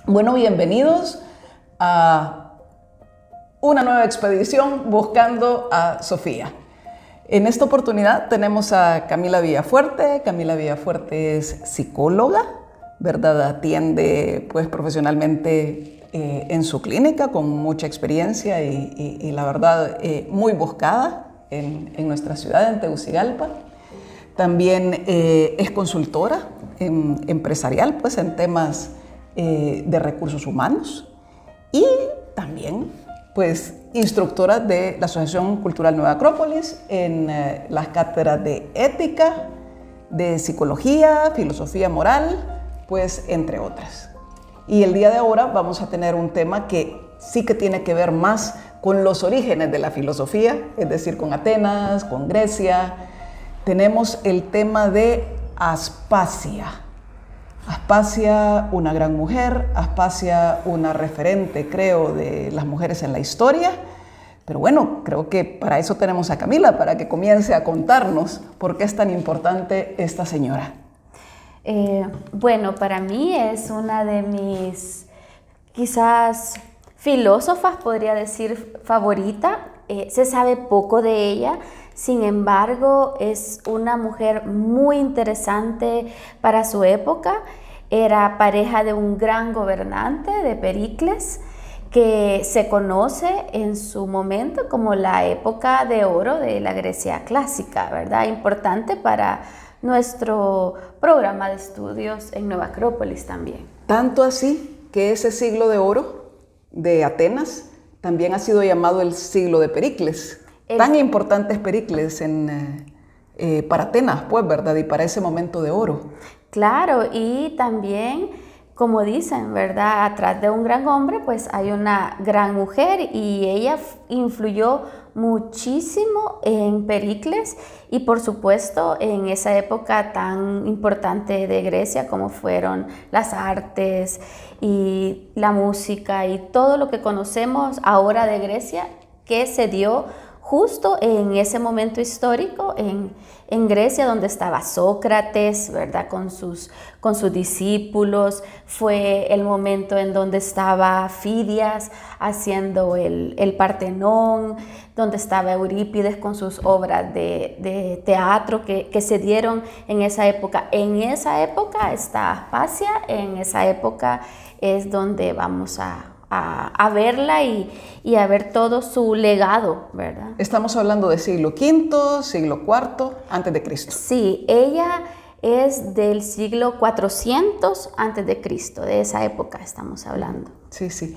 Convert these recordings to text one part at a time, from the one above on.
Bueno, bienvenidos a una nueva expedición buscando a Sofía. En esta oportunidad tenemos a Camila Villafuerte. Camila Villafuerte es psicóloga, ¿verdad? Atiende pues profesionalmente en su clínica con mucha experiencia y la verdad muy buscada en nuestra ciudad, en Tegucigalpa. También es consultora empresarial pues en temas de recursos humanos y también pues instructora de la Asociación Cultural Nueva Acrópolis en las cátedras de ética, de psicología, filosofía moral, pues entre otras. Y el día de ahora vamos a tener un tema que sí que tiene que ver más con los orígenes de la filosofía, es decir, con Atenas, con Grecia. Tenemos el tema de Aspasia. Aspasia, una gran mujer, Aspasia, una referente, creo, de las mujeres en la historia. Pero bueno, creo que para eso tenemos a Camila, para que comience a contarnos por qué es tan importante esta señora. Bueno, para mí es una de mis, quizás, filósofas, podría decir, favorita. Se sabe poco de ella. Sin embargo, es una mujer muy interesante para su época. Era pareja de un gran gobernante, de Pericles, que se conoce en su momento como la época de oro de la Grecia clásica, ¿verdad? Importante para nuestro programa de estudios en Nueva Acrópolis también. Tanto así que ese siglo de oro de Atenas también ha sido llamado el siglo de Pericles. Tan importante es Pericles para Atenas, pues, ¿verdad? Y para ese momento de oro. Claro, y también, como dicen, ¿verdad? Atrás de un gran hombre, pues hay una gran mujer y ella influyó muchísimo en Pericles y, por supuesto, en esa época tan importante de Grecia como fueron las artes y la música y todo lo que conocemos ahora de Grecia que se dio justo en ese momento histórico en Grecia, donde estaba Sócrates, ¿verdad? Con sus discípulos. Fue el momento en donde estaba Fidias haciendo el Partenón, donde estaba Eurípides con sus obras de teatro que se dieron en esa época. En esa época está Aspasia, en esa época es donde vamos a verla y a ver todo su legado, ¿verdad? Estamos hablando de siglo V, siglo IV antes de Cristo. Sí, ella es del siglo 400 antes de Cristo, de esa época estamos hablando. Sí, sí.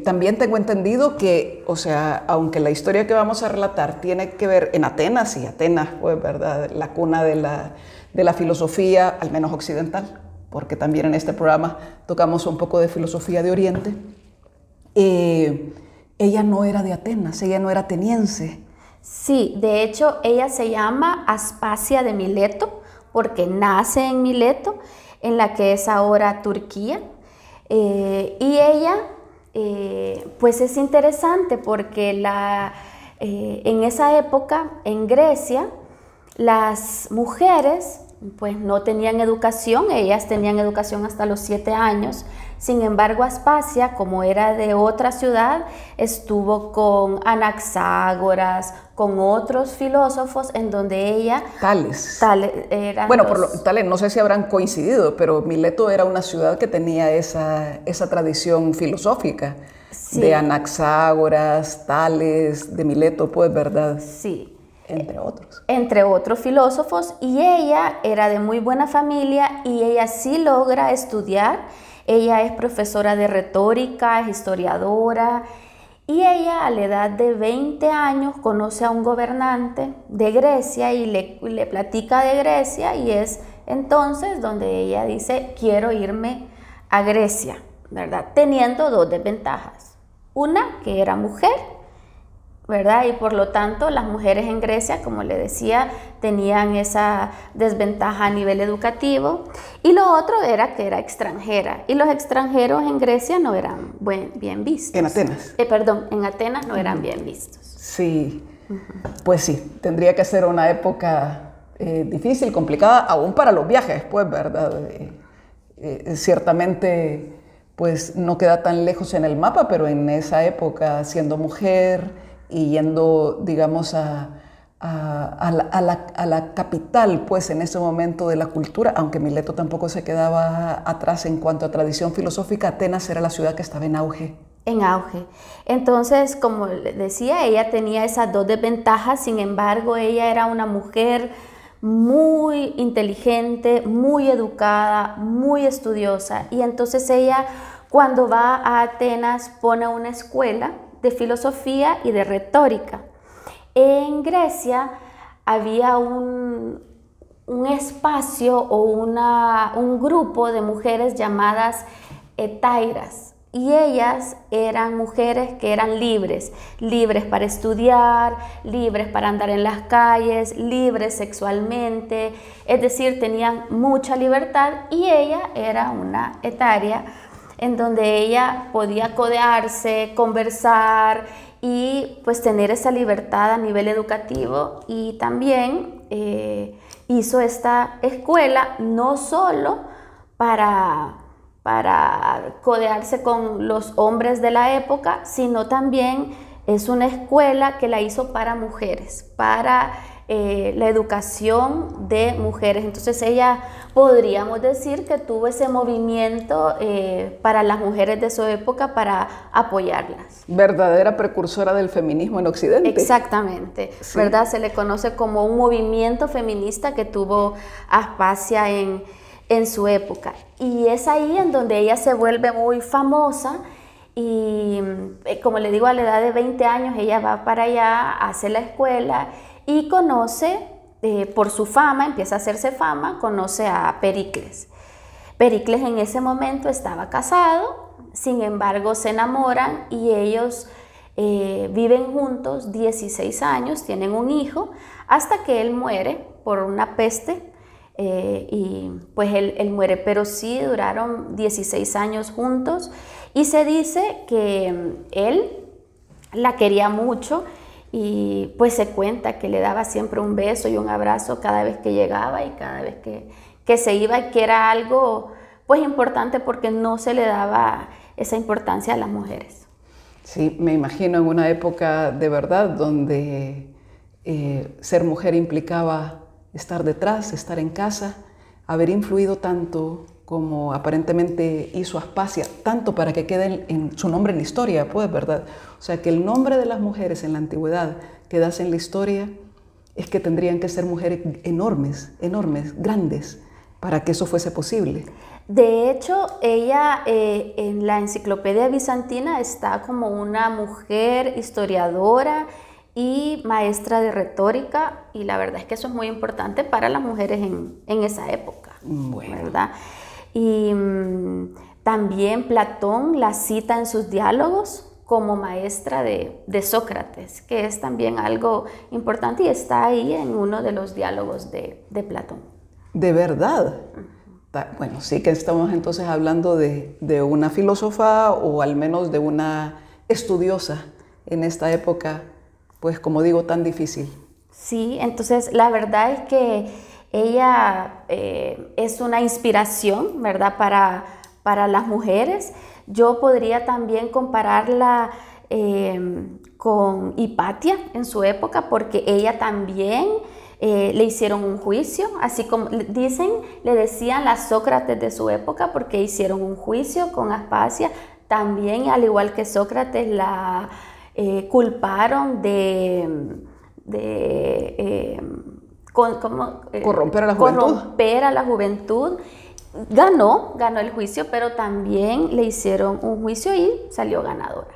También tengo entendido que, o sea, aunque la historia que vamos a relatar tiene que ver en Atenas, y Atenas, pues, ¿verdad? La cuna de la filosofía, al menos occidental, porque también en este programa tocamos un poco de filosofía de Oriente. Ella no era de Atenas, ella no era ateniense. Sí, de hecho ella se llama Aspasia de Mileto porque nace en Mileto, en la que es ahora Turquía. Y ella, pues es interesante porque en esa época en Grecia las mujeres pues no tenían educación, ellas tenían educación hasta los 7 años. Sin embargo, Aspasia, como era de otra ciudad, estuvo con Anaxágoras, con otros filósofos en donde ella... Tales. Eran bueno, Tales, no sé si habrán coincidido, pero Mileto era una ciudad que tenía esa tradición filosófica, sí, de Anaxágoras, Tales, de Mileto, pues, ¿verdad? Sí. Entre otros. Entre otros filósofos, y ella era de muy buena familia y ella sí logra estudiar. Ella es profesora de retórica, es historiadora, y ella a la edad de 20 años conoce a un gobernante de Grecia y le platica de Grecia, y es entonces donde ella dice, quiero irme a Grecia, ¿verdad? Teniendo dos desventajas. Una, que era mujer, ¿verdad? Y por lo tanto las mujeres en Grecia, como le decía, tenían esa desventaja a nivel educativo, y lo otro era que era extranjera, y los extranjeros en Grecia no eran bien vistos. En Atenas. En Atenas no eran bien vistos. Sí, pues sí, tendría que ser una época difícil, complicada, aún para los viajes, pues, ¿verdad? Ciertamente pues no queda tan lejos en el mapa, pero en esa época, siendo mujer y yendo, digamos, a la capital, pues en ese momento de la cultura, aunque Mileto tampoco se quedaba atrás en cuanto a tradición filosófica, Atenas era la ciudad que estaba en auge. En auge. Entonces, como decía, ella tenía esas dos desventajas, sin embargo, ella era una mujer muy inteligente, muy educada, muy estudiosa, y entonces ella, cuando va a Atenas, pone una escuela de filosofía y de retórica. En Grecia había un espacio o un grupo de mujeres llamadas hetairas, y ellas eran mujeres que eran libres para estudiar, libres para andar en las calles, libres sexualmente, es decir, tenían mucha libertad, y ella era una etaria en donde ella podía codearse, conversar y pues tener esa libertad a nivel educativo. Y también hizo esta escuela no solo para codearse con los hombres de la época, sino también es una escuela que la hizo para mujeres, para la educación de mujeres. Entonces ella, podríamos decir que tuvo ese movimiento para las mujeres de su época, para apoyarlas. Verdadera precursora del feminismo en Occidente. Exactamente, sí. ¿Verdad? Se le conoce como un movimiento feminista que tuvo Aspasia en su época, y es ahí en donde ella se vuelve muy famosa. Y como le digo, a la edad de 20 años ella va para allá, hace la escuela y conoce, por su fama, empieza a hacerse fama, conoce a Pericles. Pericles en ese momento estaba casado, sin embargo se enamoran y ellos viven juntos 16 años, tienen un hijo, hasta que él muere por una peste. Y pues él muere, pero sí duraron 16 años juntos, y se dice que él la quería mucho, y pues se cuenta que le daba siempre un beso y un abrazo cada vez que llegaba y cada vez que se iba, que era algo pues importante porque no se le daba esa importancia a las mujeres. Sí, me imagino en una época de verdad donde ser mujer implicaba estar detrás, estar en casa, haber influido tanto como aparentemente hizo Aspasia, tanto para que quede en su nombre en la historia, pues, ¿verdad? O sea, que el nombre de las mujeres en la antigüedad quedase en la historia, es que tendrían que ser mujeres enormes, enormes, grandes, para que eso fuese posible. De hecho, ella en la enciclopedia bizantina está como una mujer historiadora y maestra de retórica, y la verdad es que eso es muy importante para las mujeres en esa época, bueno, ¿verdad? Y también Platón la cita en sus diálogos como maestra de Sócrates, que es también algo importante y está ahí en uno de los diálogos de Platón. ¿De verdad? Bueno, sí que estamos entonces hablando de una filósofa, o al menos de una estudiosa en esta época, pues como digo, tan difícil. Sí, entonces la verdad es que ella es una inspiración, ¿verdad?, para las mujeres. Yo podría también compararla con Hipatia en su época, porque ella también le hicieron un juicio, así como le decían las Sócrates de su época, porque hicieron un juicio con Aspasia. También, al igual que Sócrates, la culparon corromper a la juventud. Corromper a la juventud. Ganó el juicio, pero también le hicieron un juicio y salió ganadora.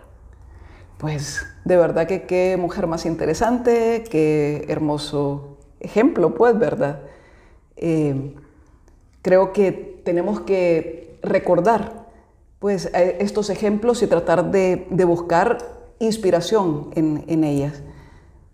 Pues de verdad que qué mujer más interesante, qué hermoso ejemplo, pues, ¿verdad? Creo que tenemos que recordar pues estos ejemplos y tratar de buscar inspiración en ellas.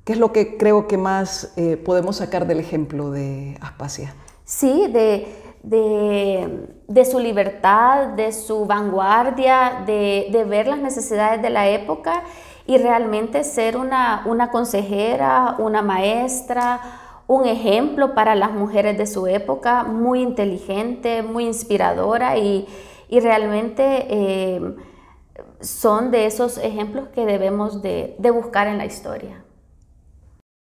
¿Qué es lo que creo que más podemos sacar del ejemplo de Aspasia? Sí, de su libertad, de su vanguardia, de ver las necesidades de la época y realmente ser una consejera, una maestra, un ejemplo para las mujeres de su época, muy inteligente, muy inspiradora, y y realmente son de esos ejemplos que debemos de buscar en la historia.